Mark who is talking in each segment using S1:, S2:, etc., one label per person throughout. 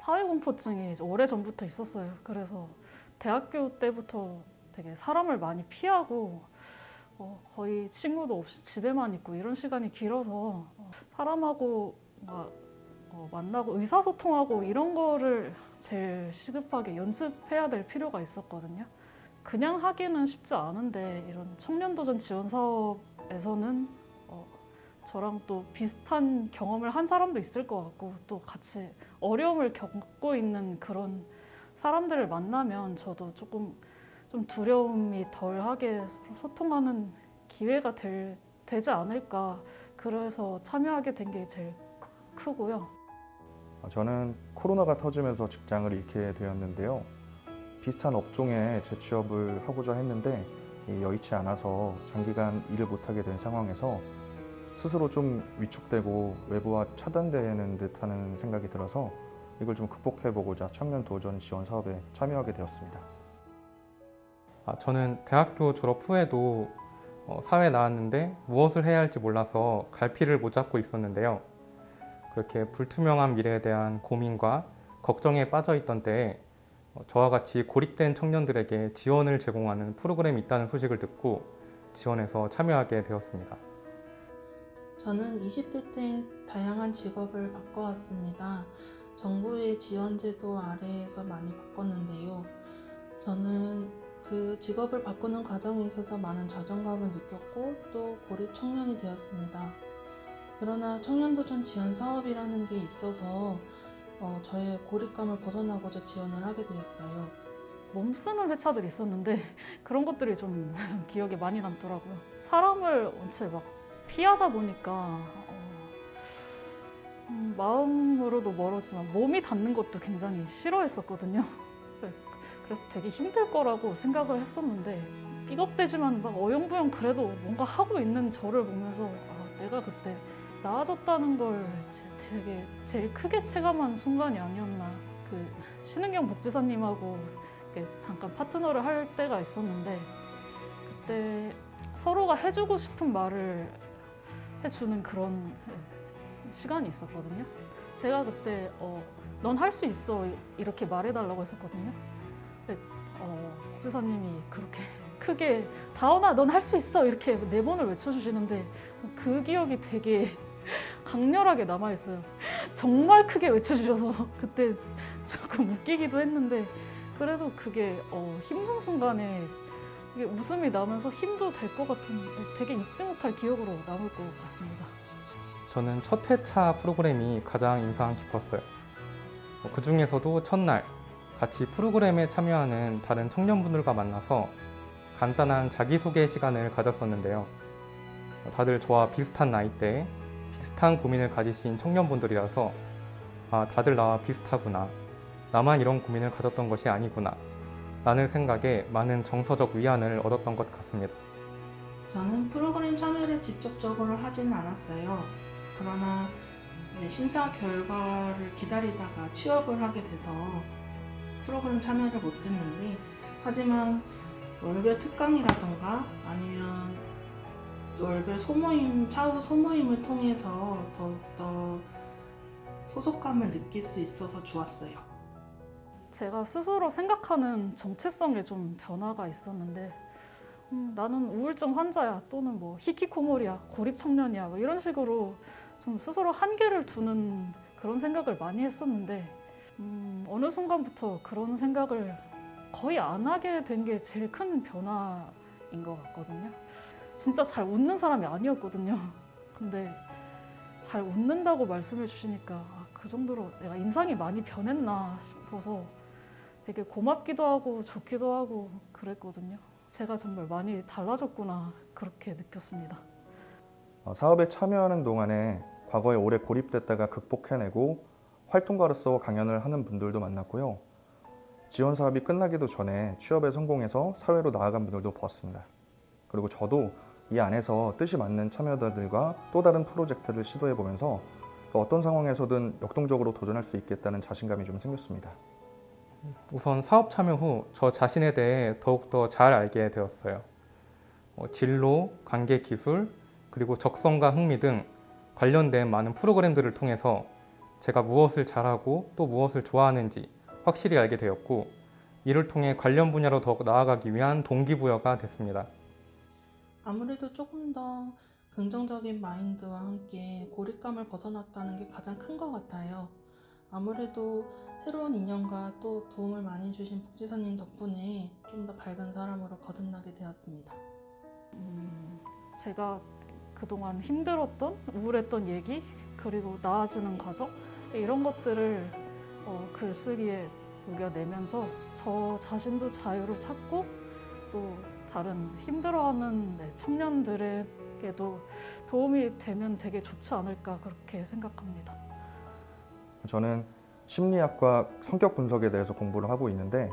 S1: 사회공포증이 오래전부터 있었어요. 그래서 대학교 때부터 되게 사람을 많이 피하고 거의 친구도 없이 집에만 있고 이런 시간이 길어서 사람하고 막 만나고 의사소통하고 이런 거를 제일 시급하게 연습해야 될 필요가 있었거든요. 그냥 하기는 쉽지 않은데 이런 청년도전 지원 사업에서는 저랑 또 비슷한 경험을 한 사람도 있을 것 같고 또 같이 어려움을 겪고 있는 그런 사람들을 만나면 저도 조금 좀 두려움이 덜하게 서로 소통하는 기회가 되지 않을까. 그래서 참여하게 된 게 제일 크고요.
S2: 저는 코로나가 터지면서 직장을 잃게 되었는데요. 비슷한 업종에 재취업을 하고자 했는데 여의치 않아서 장기간 일을 못하게 된 상황에서 스스로 좀 위축되고 외부와 차단되는 듯하는 생각이 들어서 이걸 좀 극복해보고자 청년 도전 지원 사업에 참여하게 되었습니다.
S3: 저는 대학교 졸업 후에도 사회에 나왔는데 무엇을 해야 할지 몰라서 갈피를 못 잡고 있었는데요. 그렇게 불투명한 미래에 대한 고민과 걱정에 빠져 있던 때에 저와 같이 고립된 청년들에게 지원을 제공하는 프로그램이 있다는 소식을 듣고 지원해서 참여하게 되었습니다.
S4: 저는 20대 때 다양한 직업을 바꿔왔습니다. 정부의 지원 제도 아래에서 많이 바꿨는데요. 저는 그 직업을 바꾸는 과정에 있어서 많은 자존감을 느꼈고 또 고립 청년이 되었습니다. 그러나 청년도전 지원 사업이라는 게 있어서 저의 고립감을 벗어나고자 지원을 하게 되었어요.
S1: 몸 쓰는 회차들이 있었는데 그런 것들이 좀 기억에 많이 남더라고요. 사람을 원체 막 피하다 보니까 마음으로도 멀었지만 몸이 닿는 것도 굉장히 싫어했었거든요. 그래서 되게 힘들 거라고 생각을 했었는데 삐걱대지만 막 어영부영 그래도 뭔가 하고 있는 저를 보면서 내가 그때 나아졌다는 걸 되게 제일 크게 체감한 순간이 아니었나. 그 신은경 복지사님하고 잠깐 파트너를 할 때가 있었는데 그때 서로가 해주고 싶은 말을 해주는 그런 시간이 있었거든요. 제가 그때 넌 할 수 있어 이렇게 말해달라고 했었거든요. 근데 복지사님이 그렇게 크게 다원아 넌 할 수 있어 이렇게 4번을 외쳐주시는데 그 기억이 되게 강렬하게 남아있어요. 정말 크게 외쳐주셔서 그때 조금 웃기기도 했는데 그래도 그게 힘든 순간에 이게 웃음이 나면서 힘도 될 것 같은 되게 잊지 못할 기억으로 남을 것 같습니다.
S3: 저는 첫 회차 프로그램이 가장 인상 깊었어요. 그 중에서도 첫날 같이 프로그램에 참여하는 다른 청년분들과 만나서 간단한 자기소개 시간을 가졌었는데요. 다들 저와 비슷한 나이대에 비슷한 고민을 가지신 청년분들이라서 다들 나와 비슷하구나. 나만 이런 고민을 가졌던 것이 아니구나. 라는 생각에 많은 정서적 위안을 얻었던 것 같습니다.
S4: 저는 프로그램 참여를 직접적으로 하지는 않았어요. 그러나 이제 심사 결과를 기다리다가 취업을 하게 돼서 프로그램 참여를 못했는데 하지만 월별 특강이라던가 아니면 월별 소모임, 차후 소모임을 통해서 더욱더 소속감을 느낄 수 있어서 좋았어요.
S1: 제가 스스로 생각하는 정체성에 좀 변화가 있었는데 나는 우울증 환자야 또는 뭐 히키코모리야 고립 청년이야 뭐 이런 식으로 좀 스스로 한계를 두는 그런 생각을 많이 했었는데 어느 순간부터 그런 생각을 거의 안 하게 된 게 제일 큰 변화인 것 같거든요. 진짜 잘 웃는 사람이 아니었거든요. 근데 잘 웃는다고 말씀해 주시니까 그 정도로 내가 인상이 많이 변했나 싶어서 되게 고맙기도 하고 좋기도 하고 그랬거든요. 제가 정말 많이 달라졌구나 그렇게 느꼈습니다.
S2: 사업에 참여하는 동안에 과거에 오래 고립됐다가 극복해내고 활동가로서 강연을 하는 분들도 만났고요. 지원 사업이 끝나기도 전에 취업에 성공해서 사회로 나아간 분들도 보았습니다. 그리고 저도 이 안에서 뜻이 맞는 참여자들과 또 다른 프로젝트를 시도해보면서 어떤 상황에서든 역동적으로 도전할 수 있겠다는 자신감이 좀 생겼습니다.
S3: 우선 사업 참여 후 저 자신에 대해 더욱더 잘 알게 되었어요. 진로, 관계 기술, 그리고 적성과 흥미 등 관련된 많은 프로그램들을 통해서 제가 무엇을 잘하고 또 무엇을 좋아하는지 확실히 알게 되었고, 이를 통해 관련 분야로 더 나아가기 위한 동기부여가 됐습니다.
S4: 아무래도 조금 더 긍정적인 마인드와 함께 고립감을 벗어났다는 게 가장 큰 것 같아요. 아무래도 새로운 인연과 또 도움을 많이 주신 복지사님 덕분에 좀 더 밝은 사람으로 거듭나게 되었습니다.
S1: 제가 그동안 힘들었던, 우울했던 얘기, 그리고 나아지는 과정, 이런 것들을 글쓰기에 녹여내면서 저 자신도 자유를 찾고 또 다른 힘들어하는 청년들에게도 도움이 되면 되게 좋지 않을까 그렇게 생각합니다.
S2: 저는 심리학과 성격 분석에 대해서 공부를 하고 있는데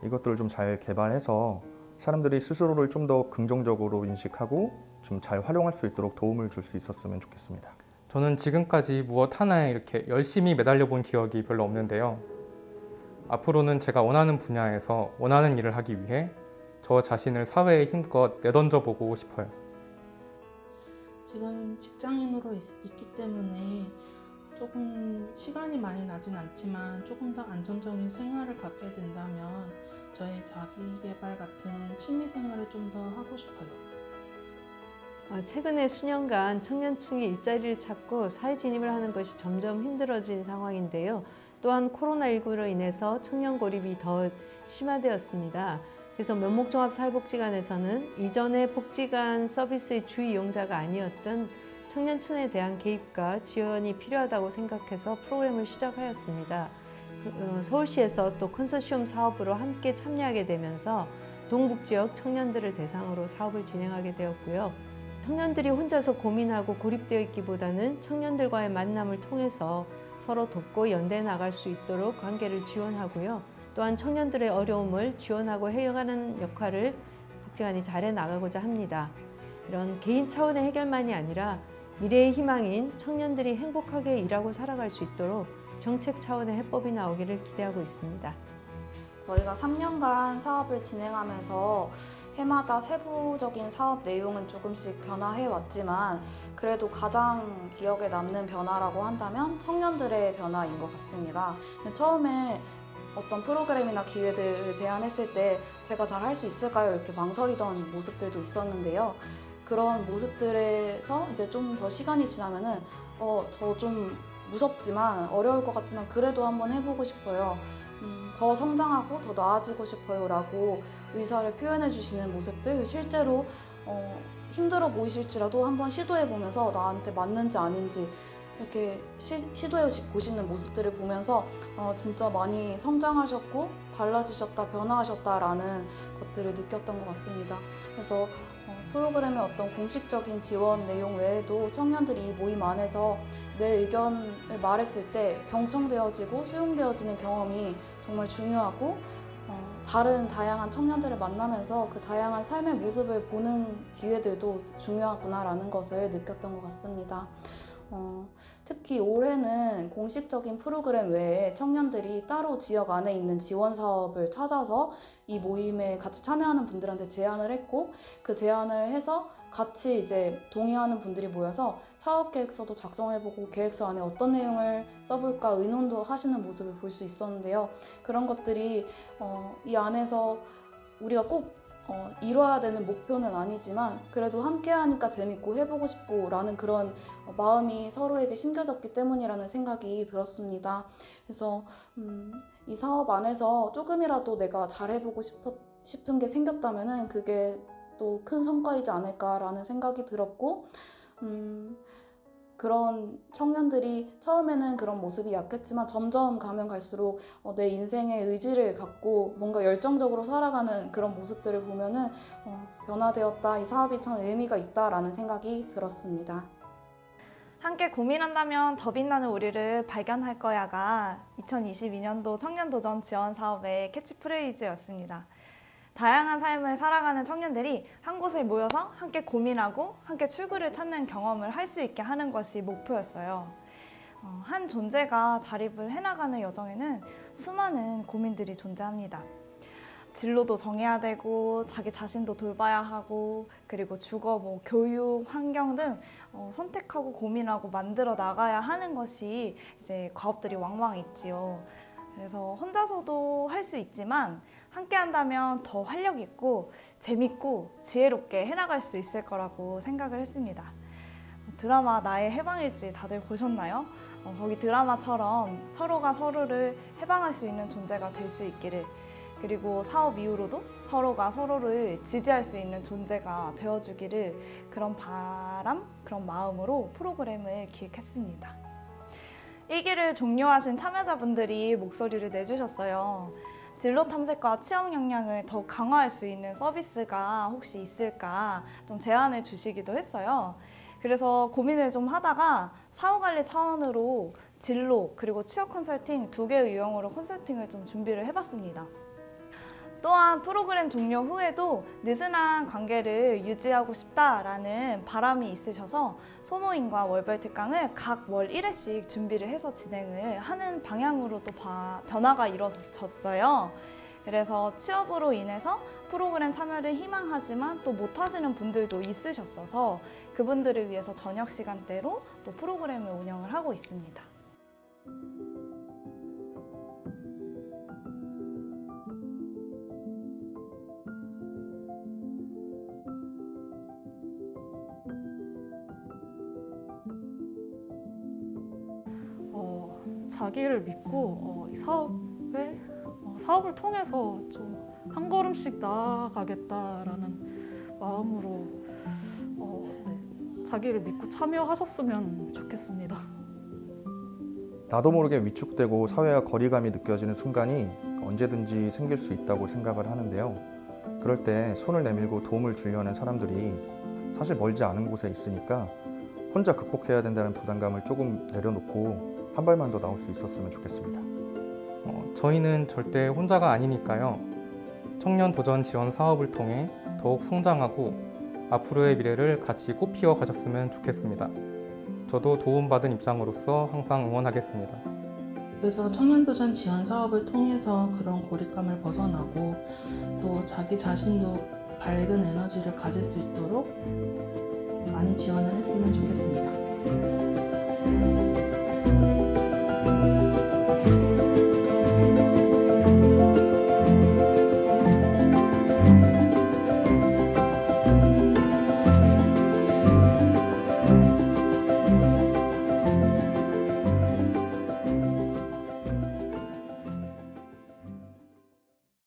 S2: 이것들을 좀 잘 개발해서 사람들이 스스로를 좀 더 긍정적으로 인식하고 좀 잘 활용할 수 있도록 도움을 줄 수 있었으면 좋겠습니다.
S3: 저는 지금까지 무엇 하나에 이렇게 열심히 매달려 본 기억이 별로 없는데요. 앞으로는 제가 원하는 분야에서 원하는 일을 하기 위해 저 자신을 사회에 힘껏 내던져 보고 싶어요.
S4: 지금 직장인으로 있기 때문에 조금 시간이 많이 나진 않지만 조금 더 안정적인 생활을 갖게 된다면 저의 자기개발 같은 취미 생활을 좀 더 하고 싶어요.
S5: 최근에 수년간 청년층이 일자리를 찾고 사회 진입을 하는 것이 점점 힘들어진 상황인데요. 또한 코로나19로 인해서 청년 고립이 더 심화되었습니다. 그래서 면목종합사회복지관에서는 이전에 복지관 서비스의 주 이용자가 아니었던 청년층에 대한 개입과 지원이 필요하다고 생각해서 프로그램을 시작하였습니다. 서울시에서 또 컨소시엄 사업으로 함께 참여하게 되면서 동북 지역 청년들을 대상으로 사업을 진행하게 되었고요. 청년들이 혼자서 고민하고 고립되어 있기보다는 청년들과의 만남을 통해서 서로 돕고 연대해 나갈 수 있도록 관계를 지원하고요. 또한 청년들의 어려움을 지원하고 해결하는 역할을 복지관이 잘해 나가고자 합니다. 이런 개인 차원의 해결만이 아니라 미래의 희망인 청년들이 행복하게 일하고 살아갈 수 있도록 정책 차원의 해법이 나오기를 기대하고 있습니다.
S6: 저희가 3년간 사업을 진행하면서 해마다 세부적인 사업 내용은 조금씩 변화해 왔지만 그래도 가장 기억에 남는 변화라고 한다면 청년들의 변화인 것 같습니다. 처음에 어떤 프로그램이나 기회들을 제안했을 때 제가 잘 할 수 있을까요? 이렇게 망설이던 모습들도 있었는데요. 그런 모습들에서 이제 좀 더 시간이 지나면은 저 좀 무섭지만 어려울 것 같지만 그래도 한번 해보고 싶어요. 더 성장하고 더 나아지고 싶어요 라고 의사를 표현해 주시는 모습들, 실제로 힘들어 보이실지라도 한번 시도해 보면서 나한테 맞는지 아닌지 이렇게 시도해 보시는 모습들을 보면서 진짜 많이 성장하셨고 달라지셨다, 변화하셨다라는 것들을 느꼈던 것 같습니다. 그래서 프로그램의 어떤 공식적인 지원 내용 외에도 청년들이 이 모임 안에서 내 의견을 말했을 때 경청되어지고 수용되어지는 경험이 정말 중요하고 다른 다양한 청년들을 만나면서 그 다양한 삶의 모습을 보는 기회들도 중요하구나라는 것을 느꼈던 것 같습니다. 특히 올해는 공식적인 프로그램 외에 청년들이 따로 지역 안에 있는 지원 사업을 찾아서 이 모임에 같이 참여하는 분들한테 제안을 했고 그 제안을 해서 같이 이제 동의하는 분들이 모여서 사업 계획서도 작성해보고 계획서 안에 어떤 내용을 써볼까 의논도 하시는 모습을 볼 수 있었는데요. 그런 것들이 이 안에서 우리가 꼭 이뤄야 되는 목표는 아니지만 그래도 함께 하니까 재밌고 해보고 싶고 라는 그런 마음이 서로에게 심겨졌기 때문이라는 생각이 들었습니다. 그래서 이 사업 안에서 조금이라도 내가 잘해보고 싶은 게 생겼다면은 그게 또 큰 성과이지 않을까라는 생각이 들었고 그런 청년들이 처음에는 그런 모습이 약했지만 점점 가면 갈수록 내 인생의 의지를 갖고 뭔가 열정적으로 살아가는 그런 모습들을 보면은 변화되었다, 이 사업이 참 의미가 있다라는 생각이 들었습니다.
S7: 함께 고민한다면 더 빛나는 우리를 발견할 거야가 2022년도 청년도전 지원 사업의 캐치프레이즈였습니다. 다양한 삶을 살아가는 청년들이 한 곳에 모여서 함께 고민하고 함께 출구를 찾는 경험을 할 수 있게 하는 것이 목표였어요. 한 존재가 자립을 해나가는 여정에는 수많은 고민들이 존재합니다. 진로도 정해야 되고 자기 자신도 돌봐야 하고 그리고 주거, 교육, 환경 등 선택하고 고민하고 만들어 나가야 하는 것이 이제 과업들이 왕왕 있지요. 그래서 혼자서도 할 수 있지만 함께 한다면 더 활력 있고 재밌고 지혜롭게 해나갈 수 있을 거라고 생각을 했습니다. 드라마 나의 해방일지 다들 보셨나요? 거기 드라마처럼 서로가 서로를 해방할 수 있는 존재가 될 수 있기를, 그리고 사업 이후로도 서로가 서로를 지지할 수 있는 존재가 되어주기를, 그런 바람, 그런 마음으로 프로그램을 기획했습니다. 1기를 종료하신 참여자분들이 목소리를 내주셨어요. 진로 탐색과 취업 역량을 더 강화할 수 있는 서비스가 혹시 있을까 좀 제안을 주시기도 했어요. 그래서 고민을 좀 하다가 사후관리 차원으로 진로 그리고 취업 컨설팅 2개의 유형으로 컨설팅을 좀 준비를 해봤습니다. 또한 프로그램 종료 후에도 느슨한 관계를 유지하고 싶다라는 바람이 있으셔서 소모임과 월별 특강을 각 월 1회씩 준비를 해서 진행을 하는 방향으로 또 변화가 이루어졌어요. 그래서 취업으로 인해서 프로그램 참여를 희망하지만 또 못하시는 분들도 있으셨어서 그분들을 위해서 저녁 시간대로 또 프로그램을 운영을 하고 있습니다.
S1: 자기를 믿고 이 사업을 통해서 좀 한 걸음씩 나아가겠다라는 마음으로 자기를 믿고 참여하셨으면 좋겠습니다.
S2: 나도 모르게 위축되고 사회와 거리감이 느껴지는 순간이 언제든지 생길 수 있다고 생각을 하는데요. 그럴 때 손을 내밀고 도움을 주려는 사람들이 사실 멀지 않은 곳에 있으니까 혼자 극복해야 된다는 부담감을 조금 내려놓고 한 발만 더 나올 수 있었으면 좋겠습니다.
S3: 저희는 절대 혼자가 아니니까요. 청년 도전 지원 사업을 통해 더욱 성장하고 앞으로의 미래를 같이 꽃피워 가셨으면 좋겠습니다. 저도 도움받은 입장으로서 항상 응원하겠습니다.
S4: 그래서 청년도전 지원 사업을 통해서 그런 고립감을 벗어나고 또 자기 자신도 밝은 에너지를 가질 수 있도록 많이 지원을 했으면 좋겠습니다.